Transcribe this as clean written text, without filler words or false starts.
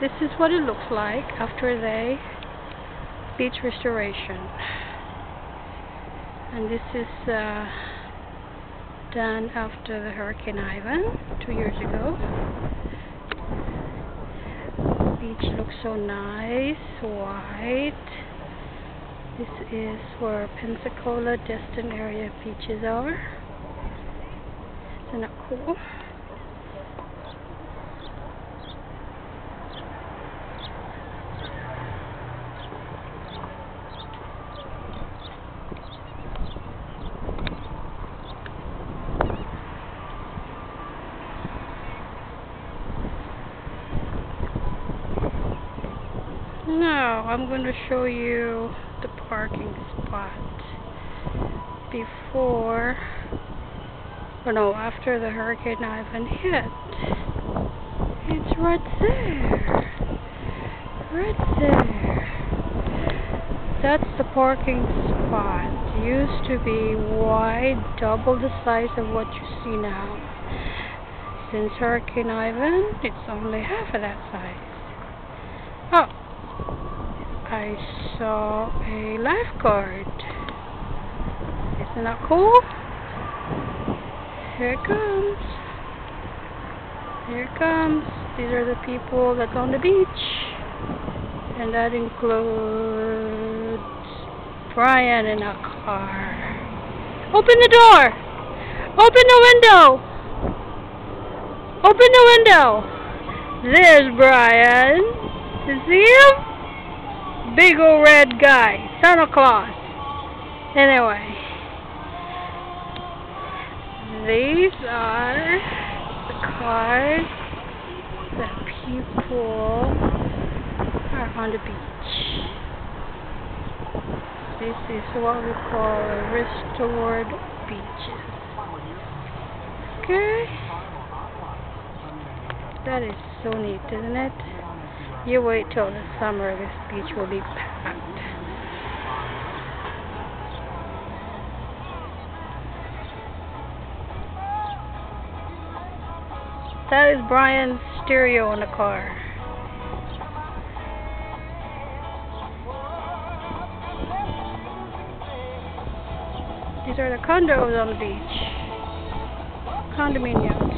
This is what it looks like after the beach restoration. And this is done after the Hurricane Ivan 2 years ago. Beach looks so nice, white. This is where Pensacola, Destin area beaches are. Isn't that cool? Now I'm going to show you the parking spot before, or no, after the Hurricane Ivan hit. It's right there. Right there. That's the parking spot. It used to be wide, double the size of what you see now. Since Hurricane Ivan, it's only half of that size. Oh, I saw a lifeguard. Isn't that cool? Here it comes. Here it comes. These are the people that's on the beach. And that includes Brian in a car. Open the door! Open the window! Open the window! There's Brian. You see him? Big old red guy. Santa Claus. Anyway. These are the cars that people are on the beach. This is what we call restored beaches. Okay? That is so neat, isn't it? You wait till the summer, this beach will be packed. That is Brian's stereo in the car. These are the condos on the beach. Condominiums.